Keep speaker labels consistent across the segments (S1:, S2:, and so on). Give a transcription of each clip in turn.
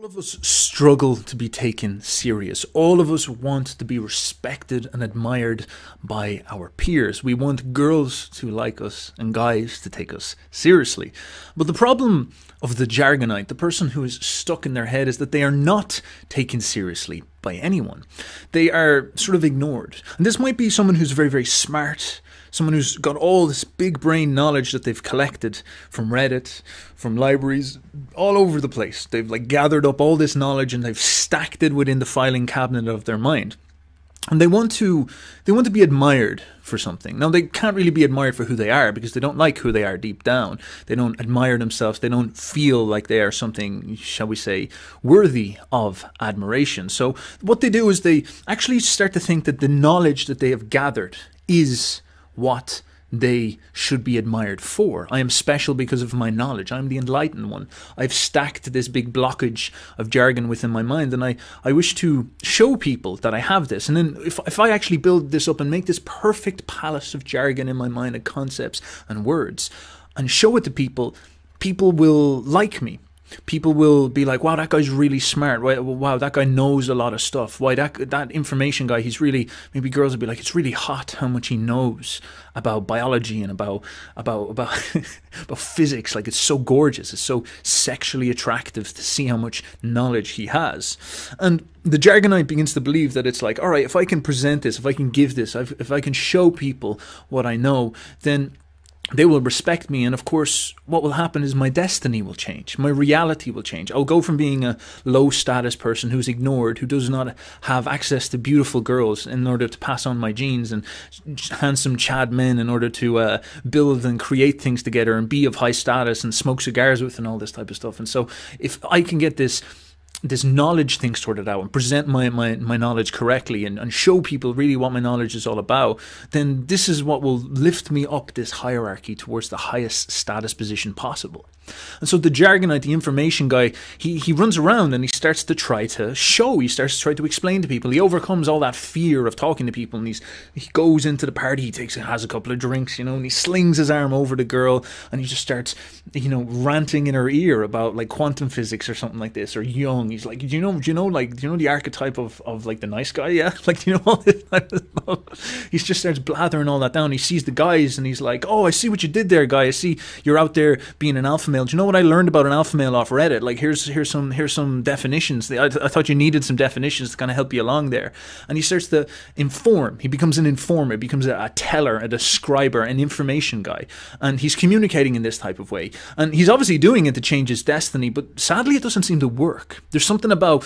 S1: of us struggle to be taken serious. All of us want to be respected and admired by our peers. We want girls to like us and guys to take us seriously. But the problem of the jargonite, the person who is stuck in their head, is that they are not taken seriously by anyone. They are sort of ignored. And this might be someone who's very, very smart, someone who's got all this big brain knowledge that they've collected from Reddit, from libraries, all over the place. They've gathered up all this knowledge and they've stacked it within the filing cabinet of their mind. And they want to be admired for something. Now, they can't really be admired for who they are because they don't like who they are deep down. They don't admire themselves. They don't feel like they are something, shall we say, worthy of admiration. So what they do is they actually start to think that the knowledge that they have gathered is what they should be admired for. I am special because of my knowledge. I'm the enlightened one. I've stacked this big blockage of jargon within my mind, and I wish to show people that I have this. And then if I actually build this up and make this perfect palace of jargon in my mind and concepts and words and show it to people, people will like me. People will be like, wow, that guy's really smart. Wow, that guy knows a lot of stuff. Why, that information guy, he's really, maybe girls will be like, it's really hot how much he knows about biology and about about physics. Like, it's so gorgeous. It's so sexually attractive to see how much knowledge he has. And the jargonite begins to believe that it's like, all right, if I can present this, if I can give this, if I can show people what I know, then they will respect me, and of course what will happen is my destiny will change, my reality will change. I'll go from being a low status person who's ignored, who does not have access to beautiful girls in order to pass on my genes, and handsome Chad men in order to build and create things together and be of high status and smoke cigars with and all this type of stuff. And so if I can get this knowledge thing sorted out and present my knowledge correctly and show people really what my knowledge is all about, then this is what will lift me up this hierarchy towards the highest status position possible. And so the jargonite, the information guy, he runs around and he starts to try to show, he starts to try to explain to people. He overcomes all that fear of talking to people, and he goes into the party, has a couple of drinks, and he slings his arm over the girl and he just starts, ranting in her ear about quantum physics or something like this, or Jung. He's like, do you know the archetype of the nice guy? Yeah. All this type of stuff. He just starts blathering all that down. He sees the guys and he's like, oh, I see what you did there, guy. I see you're out there being an alpha male. Do you know what I learned about an alpha male off Reddit? Here's some definitions. I thought you needed some definitions to kind of help you along there. And he starts to inform. He becomes an informer. He becomes a teller, a describer, an information guy. And he's communicating in this type of way. And he's obviously doing it to change his destiny, but sadly it doesn't seem to work. There's something about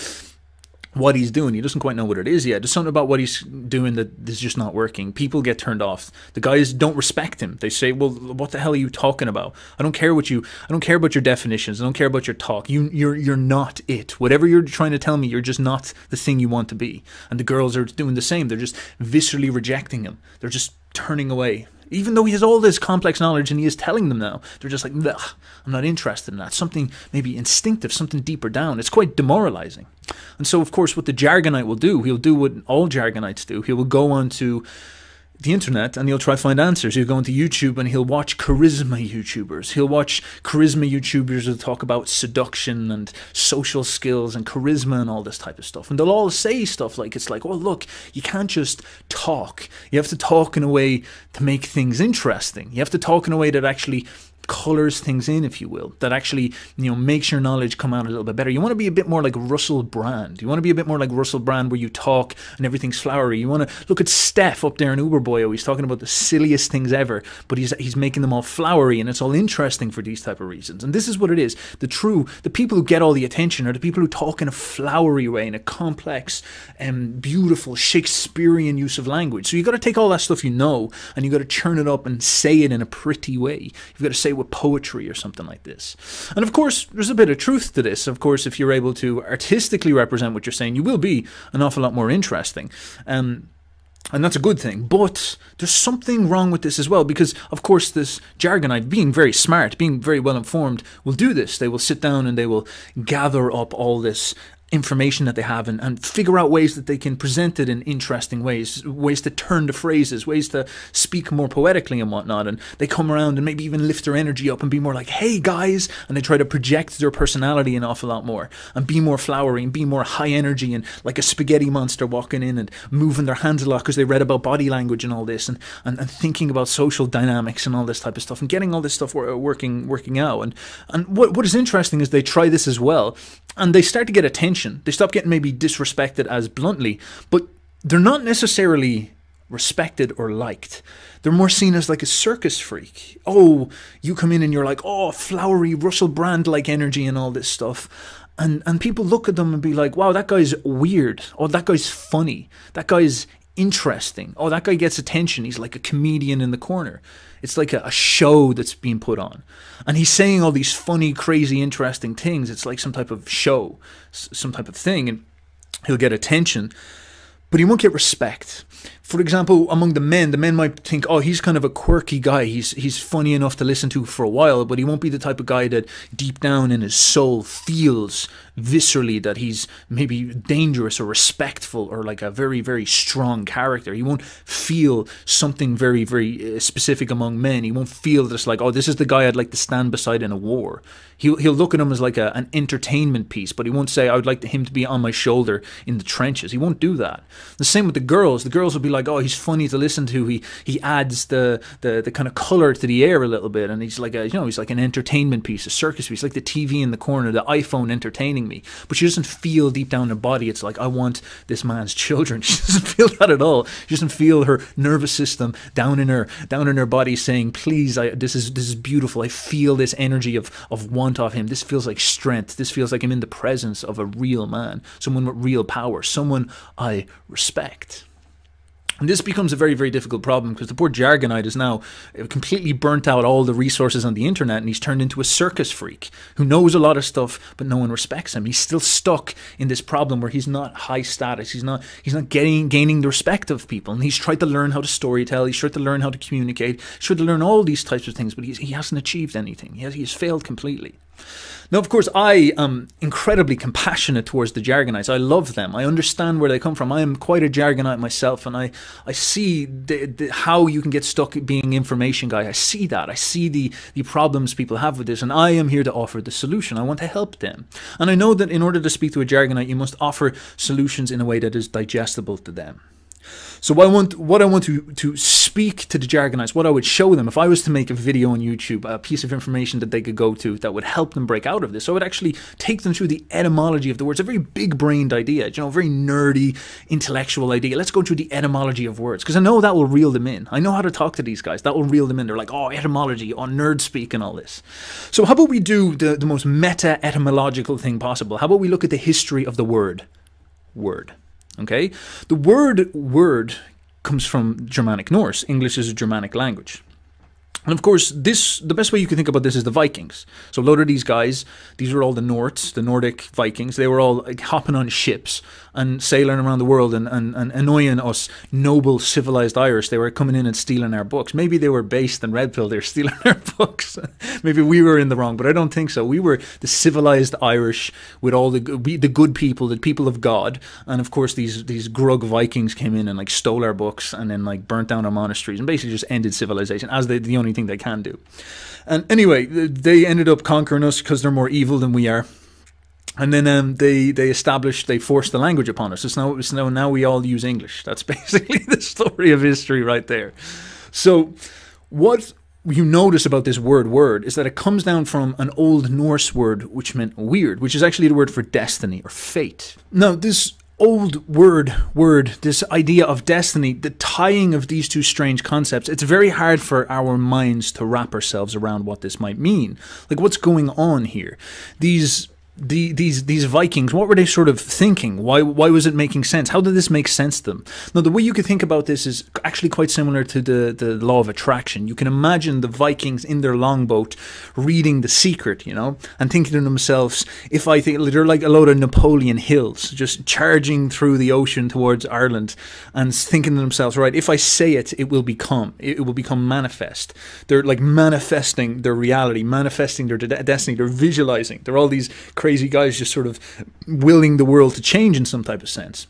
S1: what he's doing. He doesn't quite know what it is yet. There's something about what he's doing that is just not working. People get turned off. The guys don't respect him. They say, well, what the hell are you talking about? I don't care about your definitions. I don't care about your talk. You're not it. Whatever you're trying to tell me, you're just not the thing you want to be. And the girls are doing the same. They're just viscerally rejecting him. They're just turning away. Even though he has all this complex knowledge and he is telling them now, they're just like, I'm not interested in that. Something maybe instinctive, something deeper down. It's quite demoralizing. And so, of course, what the jargonite will do, he'll do what all jargonites do. He will go onto the internet and he'll try to find answers. He'll go into YouTube and he'll watch charisma YouTubers. He'll watch charisma YouTubers who talk about seduction and social skills and charisma and all this type of stuff. And they'll all say stuff like, well, look, you can't just talk. You have to talk in a way to make things interesting. You have to talk in a way that actually colors things in, if you will, that actually, makes your knowledge come out a little bit better. You want to be a bit more like Russell Brand. You want to be a bit more like Russell Brand, where you talk and everything's flowery. You want to look at Steph up there in Uberboyo. He's talking about the silliest things ever, but he's making them all flowery, and it's all interesting for these type of reasons. And this is what it is. The people who get all the attention are the people who talk in a flowery way, in a complex and beautiful Shakespearean use of language. So you got to take all that stuff and you got to churn it up and say it in a pretty way. You've got to say with poetry or something like this. And of course, there's a bit of truth to this. Of course, if you're able to artistically represent what you're saying, you will be an awful lot more interesting. And that's a good thing. But there's something wrong with this as well, because, of course, this jargonite, being very smart, being very well informed, will do this. They will sit down and they will gather up all this information that they have, and figure out ways that they can present it in interesting ways, ways to turn the phrases, ways to speak more poetically and whatnot. And they come around and maybe even lift their energy up and be more like, hey guys, and they try to project their personality an awful lot more and be more flowery and be more high energy and like a spaghetti monster walking in and moving their hands a lot because they read about body language and all this, and thinking about social dynamics and all this type of stuff, and getting all this stuff working out. And what is interesting is they try this as well, and they start to get attention. They stop getting maybe disrespected as bluntly, but they're not necessarily respected or liked. They're more seen as like a circus freak. Oh, you come in and you're like, oh, flowery Russell Brand like energy and all this stuff. And people look at them and be like, wow, that guy's weird. Oh, that guy's funny. That guy's interesting. Oh, that guy gets attention. He's like a comedian in the corner. It's like a show that's being put on. And he's saying all these funny, crazy, interesting things. It's like some type of show, some type of thing. And he'll get attention, but he won't get respect. For example, among the men might think, oh, he's kind of a quirky guy. He's funny enough to listen to for a while, but he won't be the type of guy that deep down in his soul feels viscerally that he's maybe dangerous or respectful or like a very, very strong character. He won't feel something very, very specific among men. He won't feel this like, oh, this is the guy I'd like to stand beside in a war. He'll look at him as like an entertainment piece, but he won't say, I would like him to be on my shoulder in the trenches. He won't do that. The same with the girls. The girls will be like, oh, he's funny to listen to. He adds the kind of color to the air a little bit, and he's like he's like an entertainment piece, a circus piece, like the TV in the corner, the iPhone entertaining me. But she doesn't feel deep down in her body, it's like, I want this man's children. She doesn't feel that at all. She doesn't feel her nervous system down in her body saying, please, this is beautiful. I feel this energy of want of him. This feels like strength. This feels like I'm in the presence of a real man, someone with real power, someone I respect. And this becomes a very, very difficult problem because the poor jargonite is now completely burnt out all the resources on the internet, and he's turned into a circus freak who knows a lot of stuff, but no one respects him. He's still stuck in this problem where he's not high status. He's not gaining the respect of people. And he's tried to learn how to storytell. He's tried to learn how to communicate. He's tried to learn all these types of things, but he hasn't achieved anything. He has failed completely. Now, of course, I am incredibly compassionate towards the jargonites. I love them. I understand where they come from. I am quite a jargonite myself, and I see how you can get stuck being information guy. I see that. I see the problems people have with this, and I am here to offer the solution. I want to help them. And I know that in order to speak to a jargonite, you must offer solutions in a way that is digestible to them. So what I want to speak to the jargonites, what I would show them if I was to make a video on YouTube, a piece of information that they could go to that would help them break out of this. So I would actually take them through the etymology of the words, a very big-brained idea, a very nerdy, intellectual idea. Let's go through the etymology of words, because I know that will reel them in. I know how to talk to these guys. That will reel them in. They're like, oh, etymology, oh, nerd speak and all this. So how about we do the most meta-etymological thing possible? How about we look at the history of the word? Okay, the word comes from Germanic Norse. English is a Germanic language. And of course, the best way you can think about this is the Vikings. So a load of these guys, these were all the Norts, the Nordic Vikings. They were all like hopping on ships and sailing around the world and annoying us noble, civilized Irish. They were coming in and stealing our books. Maybe they were based in Red Pill. They were stealing our books. Maybe we were in the wrong, but I don't think so. We were the civilized Irish with all the good people, the people of God. And of course, these grug Vikings came in and like stole our books and then like burnt down our monasteries and basically just ended civilization as the only thing they can do. And anyway, they ended up conquering us because they're more evil than we are. And then they forced the language upon us. So now we all use English. That's basically the story of history right there. So what you notice about this word is that it comes down from an old Norse word which meant weird, which is actually the word for destiny or fate. Now this old word, this idea of destiny, the tying of these two strange concepts, it's very hard for our minds to wrap ourselves around what this might mean. Like, what's going on here? These Vikings, what were they sort of thinking? Why was it making sense? How did this make sense to them? Now, the way you could think about this is actually quite similar to the law of attraction. You can imagine the Vikings in their longboat reading The Secret, and thinking to themselves, they're like a load of Napoleon Hills, just charging through the ocean towards Ireland, and thinking to themselves, right, if I say it, it will become manifest. They're like manifesting their reality, manifesting their destiny. They're visualizing. They're all these crazy guys just sort of willing the world to change in some type of sense.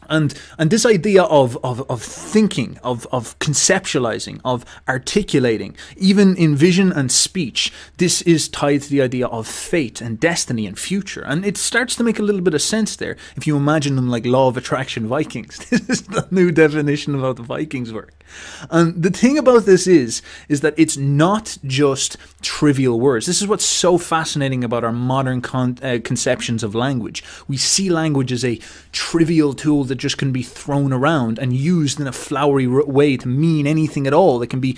S1: And this idea of thinking, of conceptualizing, of articulating, even in vision and speech, this is tied to the idea of fate and destiny and future. And it starts to make a little bit of sense there if you imagine them like law of attraction Vikings. This is the new definition of how the Vikings work. And the thing about this is that it's not just trivial words. This is what's so fascinating about our modern conceptions of language. We see language as a trivial tool that just can be thrown around and used in a flowery way to mean anything at all. It can be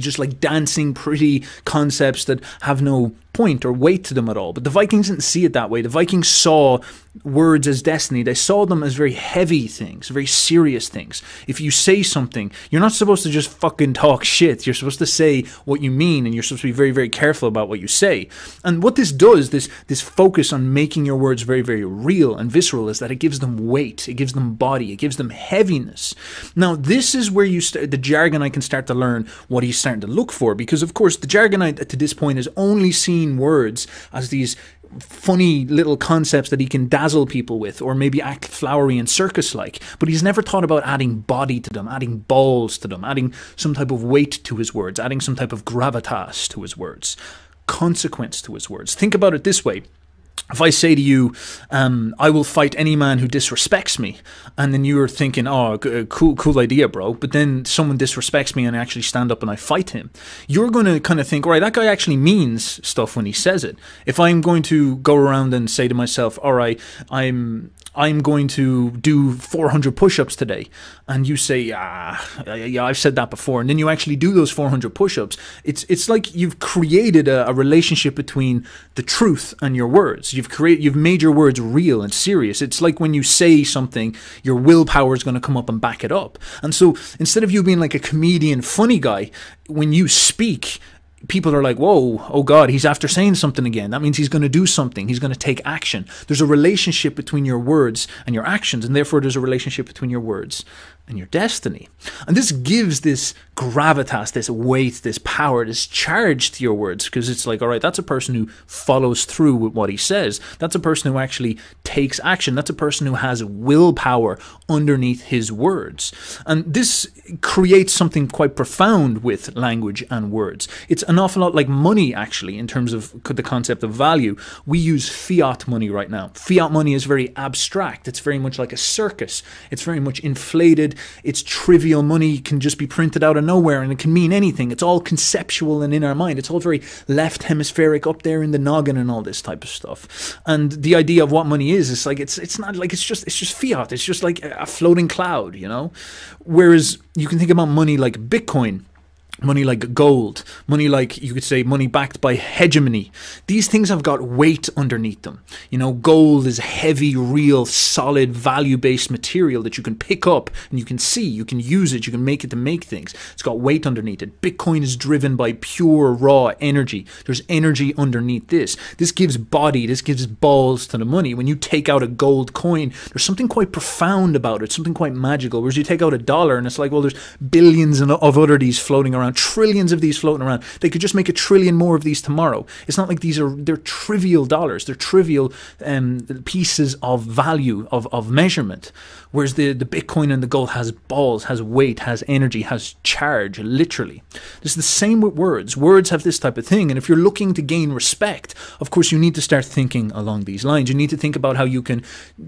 S1: just like dancing, pretty concepts that have no point or weight to them at all. But the Vikings didn't see it that way. The Vikings saw words as destiny. They saw them as very heavy things, very serious things. If you say something, you're not supposed to just fucking talk shit. You're supposed to say what you mean, and you're supposed to be very, very careful about what you say. And what this does, this focus on making your words very, very real and visceral, is that it gives them weight, it gives them body, it gives them heaviness. Now, this is where the jargon I can start to learn what he's starting to look for, because of course the jargon to this point has only seen words as these funny little concepts that he can dazzle people with, or maybe act flowery and circus-like. But he's never thought about adding body to them, adding balls to them, adding some type of weight to his words, adding some type of gravitas to his words, consequence to his words. Think about it this way. If I say to you, I will fight any man who disrespects me, and then you're thinking, oh, cool idea, bro, but then someone disrespects me and I actually stand up and I fight him, you're going to kind of think, all right, that guy actually means stuff when he says it. If I'm going to go around and say to myself, all right, I'm going to do 400 push-ups today, and you say, yeah, I've said that before, and then you actually do those 400 push-ups, it's like you've created a relationship between the truth and your words. You've made your words real and serious. It's like when you say something, your willpower is going to come up and back it up. And so instead of you being like a comedian, funny guy, when you speak, people are like, whoa, oh God, he's after saying something again. That means he's going to do something. He's going to take action. There's a relationship between your words and your actions, and therefore there's a relationship between your words and your destiny. And this gives this gravitas, this weight, this power, this charge to your words, because it's like, all right, that's a person who follows through with what he says. That's a person who actually takes action. That's a person who has willpower underneath his words. And this creates something quite profound with language and words. It's an awful lot like money, actually, in terms of the concept of value. We use fiat money right now. Fiat money is very abstract. It's very much like a circus. It's very much inflated. It's trivial. Money can just be printed out of nowhere and it can mean anything. It's all conceptual and in our mind. It's all very left hemispheric, up there in the noggin and all this type of stuff. And the idea of what money is like, it's not like it's just fiat. It's just like a floating cloud, you know? Whereas you can think about money like Bitcoin, money like gold, money like, you could say, money backed by hegemony. These things have got weight underneath them. You know, gold is heavy, real, solid, value-based material that you can pick up and you can see, you can use it, you can make it to make things. It's got weight underneath it. Bitcoin is driven by pure, raw energy. There's energy underneath this. This gives body, this gives balls to the money. When you take out a gold coin, there's something quite profound about it, something quite magical. Whereas you take out a dollar and it's like, well, there's billions of other these floating around, trillions of these floating around. They could just make a trillion more of these tomorrow. It's not like they're trivial dollars. They're trivial pieces of value, of measurement. Whereas the Bitcoin and the gold has balls, has weight, has energy, has charge, literally. It's the same with words. Words have this type of thing. And if you're looking to gain respect, of course, you need to start thinking along these lines. You need to think about how you can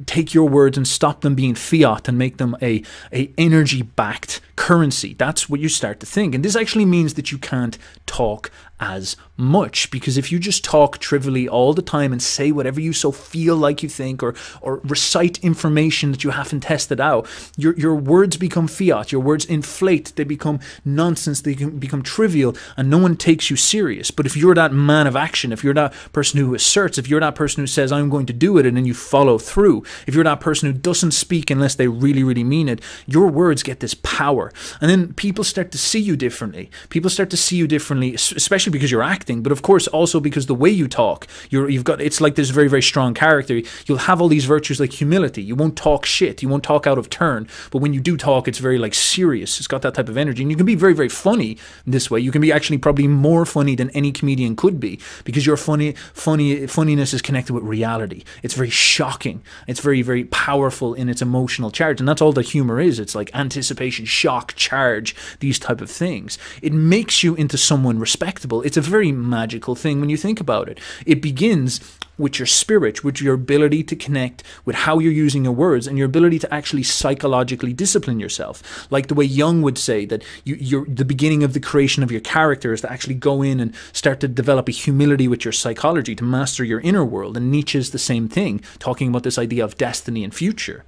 S1: take your words and stop them being fiat and make them a energy-backed currency. That's what you start to think. And this actually means that you can't talk as much, because if you just talk trivially all the time and say whatever you so feel like you think, or recite information that you haven't tested out, your words become fiat, your words inflate, they become nonsense, they can become trivial, and no one takes you serious. But if you're that man of action, if you're that person who asserts, if you're that person who says, I'm going to do it, and then you follow through, if you're that person who doesn't speak unless they really, really mean it, your words get this power. And then people start to see you differently. People start to see you differently, especially because you're acting. thing, but of course also because the way you talk, you've got, it's like this very, very strong character. You'll have all these virtues like humility. You won't talk shit. You won't talk out of turn. But when you do talk, it's very like serious. It's got that type of energy. And you can be very, very funny this way. You can be actually probably more funny than any comedian could be, because your funniness is connected with reality. It's very shocking. It's very, very powerful in its emotional charge. And that's all that humor is. It's like anticipation, shock, charge, these type of things. It makes you into someone respectable. It's a very magical thing when you think about it. It begins with your spirit, with your ability to connect with how you're using your words and your ability to actually psychologically discipline yourself. Like the way Jung would say that the beginning of the creation of your character is to actually go in and start to develop a humility with your psychology to master your inner world. And Nietzsche is the same thing, talking about this idea of destiny and future.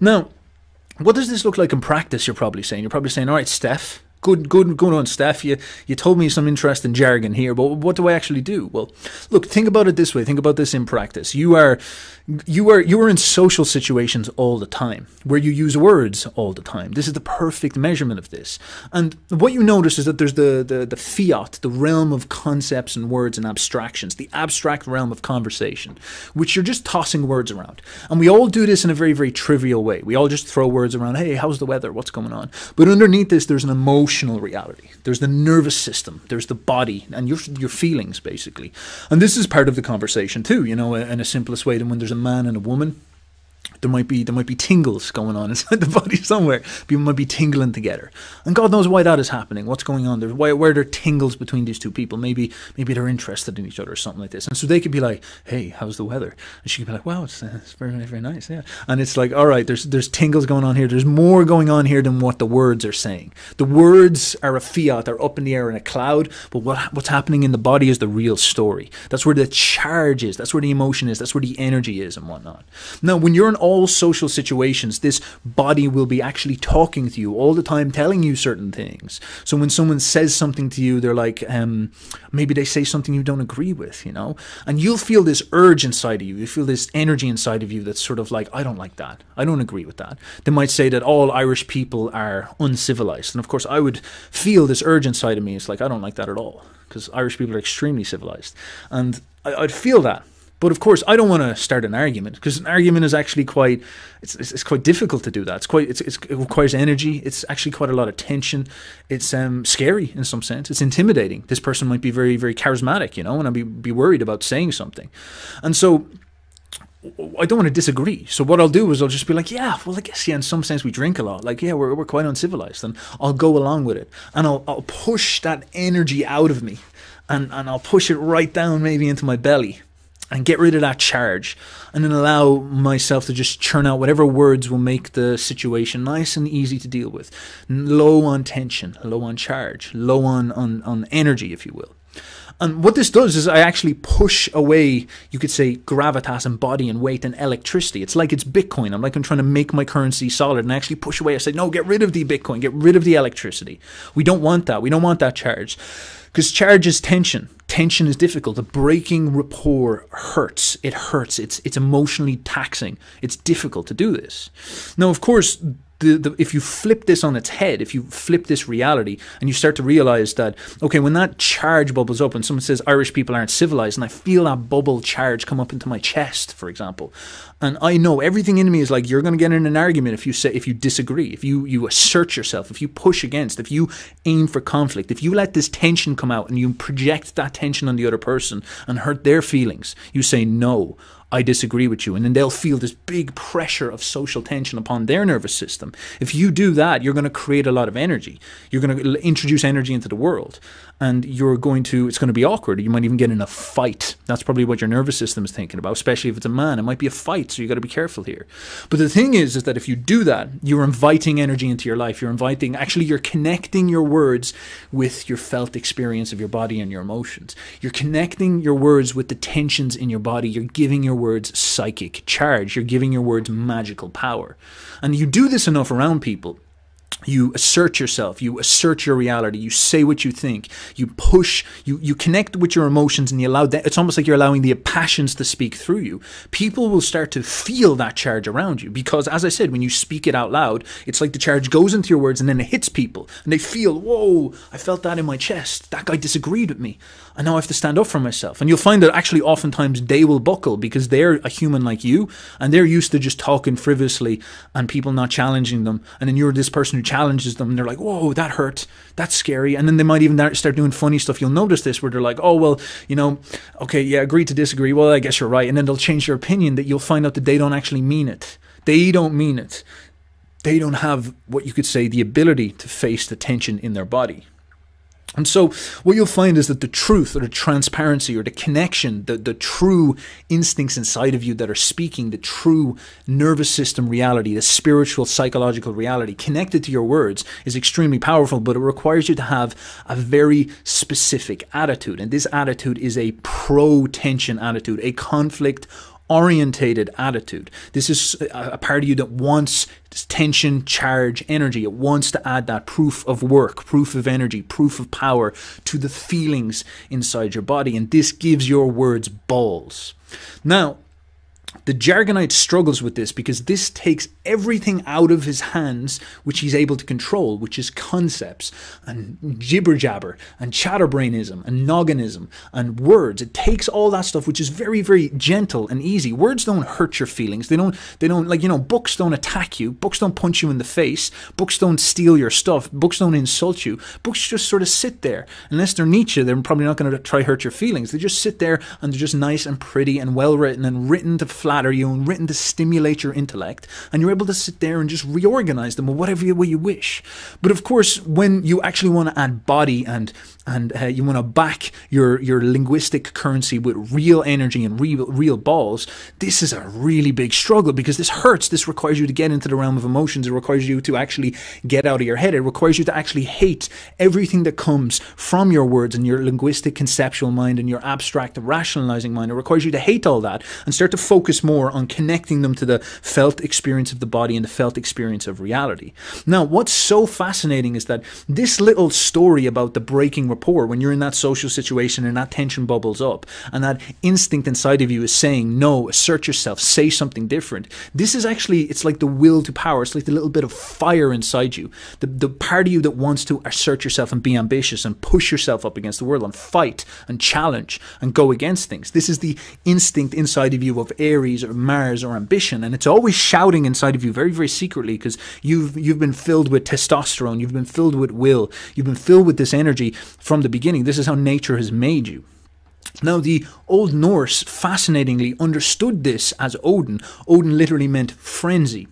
S1: Now, what does this look like in practice, you're probably saying? You're probably saying, all right, Steph, Good on, Steph. You told me some interesting jargon here, but what do I actually do? Well, look, think about it this way. Think about this in practice. You are in social situations all the time, where you use words all the time. This is the perfect measurement of this. And what you notice is that there's the fiat, the realm of concepts and words and abstractions, the abstract realm of conversation, which you're just tossing words around. And we all do this in a very, very trivial way. We all just throw words around. Hey, how's the weather? What's going on? But underneath this, there's an emotional reality. There's the nervous system. There's the body and your feelings, basically. And this is part of the conversation too, you know, in a simplest way than when there's a man and a woman. There might be tingles going on inside the body somewhere. People might be tingling together, and God knows why that is happening. What's going on there? Why are there tingles between these two people? Maybe they're interested in each other or something like this. And so they could be like, "Hey, how's the weather?" And she could be like, "Wow, it's very, very nice, yeah." And it's like, all right, there's tingles going on here. There's more going on here than what the words are saying. The words are a fiat. They're up in the air in a cloud. But what's happening in the body is the real story. That's where the charge is. That's where the emotion is. That's where the energy is, and whatnot. Now, when you're in all social situations, this body will be actually talking to you all the time, telling you certain things. So when someone says something to you, they're like, maybe they say something you don't agree with, you know, and you'll feel this urge inside of you. You feel this energy inside of you that's sort of like, I don't like that. I don't agree with that. They might say that all Irish people are uncivilized. And of course, I would feel this urge inside of me. It's like, I don't like that at all, because Irish people are extremely civilized. And I'd feel that. But of course, I don't want to start an argument, because an argument is actually quite, it's quite difficult to do that. It requires energy. It's actually quite a lot of tension. It's scary in some sense. It's intimidating. This person might be very, very charismatic, you know, and I'd be worried about saying something. And so I don't want to disagree. So what I'll do is I'll just be like, yeah, well, I guess, yeah, in some sense we drink a lot. Like, yeah, we're quite uncivilized, and I'll go along with it. And I'll push that energy out of me, and I'll push it right down maybe into my belly, and get rid of that charge, and then allow myself to just churn out whatever words will make the situation nice and easy to deal with. Low on tension, low on charge, low on energy, if you will. And what this does is I actually push away, you could say, gravitas and body and weight and electricity. It's like it's Bitcoin. I'm trying to make my currency solid, and I actually push away. I say, no, get rid of the Bitcoin, get rid of the electricity. We don't want that. We don't want that charge. Because charge is tension. Tension is difficult. The breaking rapport hurts. It hurts. It's emotionally taxing. It's difficult to do this. Now, of course, if you flip this on its head, if you flip this reality and you start to realize that, okay, when that charge bubbles up and someone says Irish people aren't civilized, and I feel that bubble charge come up into my chest, for example, and I know everything in me is like, you're going to get in an argument if you disagree, if you assert yourself, if you push against, if you aim for conflict, if you let this tension come out and you project that tension on the other person and hurt their feelings, you say, no, I disagree with you. And then they'll feel this big pressure of social tension upon their nervous system. If you do that, you're going to create a lot of energy. You're going to introduce energy into the world. And it's going to be awkward. You might even get in a fight. That's probably what your nervous system is thinking about, especially if it's a man. It might be a fight, so you got to be careful here. But the thing is that if you do that, you're inviting energy into your life. You're connecting your words with your felt experience of your body and your emotions. You're connecting your words with the tensions in your body. You're giving your words psychic charge. You're giving your words magical power. And you do this enough around people, You assert yourself, you assert your reality, you say what you think, you push, you connect with your emotions, and you allow that. It's almost like you're allowing the passions to speak through you. People will start to feel that charge around you because, as I said, when you speak it out loud, it's like the charge goes into your words and then it hits people and they feel, whoa, I felt that in my chest. That guy disagreed with me. And now I have to stand up for myself. And you'll find that actually oftentimes they will buckle because they're a human like you and they're used to just talking frivolously and people not challenging them. And then you're this person who challenges them and they're like, whoa, that hurt. That's scary. And then they might even start doing funny stuff. You'll notice this where they're like, oh, well, you know, okay, yeah, agree to disagree. Well, I guess you're right. And then they'll change their opinion that you'll find out that they don't actually mean it. They don't mean it. They don't have what you could say the ability to face the tension in their body. And so what you'll find is that the truth or the transparency or the connection, the true instincts inside of you that are speaking, the true nervous system reality, the spiritual, psychological reality connected to your words is extremely powerful, but it requires you to have a very specific attitude. And this attitude is a pro-tension attitude, a conflict-orientated attitude. This is a part of you that wants tension, charge, energy. It wants to add that proof of work, proof of energy, proof of power to the feelings inside your body. And this gives your words balls. Now, the Jargonite struggles with this because this takes everything out of his hands which he's able to control, which is concepts and jibber-jabber and chatterbrainism and nogginism and words. It takes all that stuff which is very, very gentle and easy. Words don't hurt your feelings. They don't like, you know, books don't attack you. Books don't punch you in the face. Books don't steal your stuff. Books don't insult you. Books just sort of sit there. Unless they're Nietzsche, they're probably not going to try hurt your feelings. They just sit there and they're just nice and pretty and well written and written to flatter you and written to stimulate your intellect, and you're able to sit there and just reorganize them whatever way you wish. But of course, when you actually want to add body and you want to back your linguistic currency with real energy and real balls, this is a really big struggle because this hurts. This requires you to get into the realm of emotions. It requires you to actually get out of your head. It requires you to actually hate everything that comes from your words and your linguistic conceptual mind and your abstract rationalizing mind. It requires you to hate all that and start to focus more on connecting them to the felt experience of the body and the felt experience of reality. Now, what's so fascinating is that this little story about the breaking rapport, when you're in that social situation and that tension bubbles up and that instinct inside of you is saying no, assert yourself, say something different, this is actually, it's like the will to power. It's like the little bit of fire inside you, the part of you that wants to assert yourself and be ambitious and push yourself up against the world and fight and challenge and go against things. This is the instinct inside of you of Aries or Mars or ambition, and it's always shouting inside of you very, very secretly because you've been filled with testosterone, you've been filled with will, you've been filled with this energy from the beginning. This is how nature has made you. Now, the Old Norse fascinatingly understood this as Odin. Odin literally meant frenzy.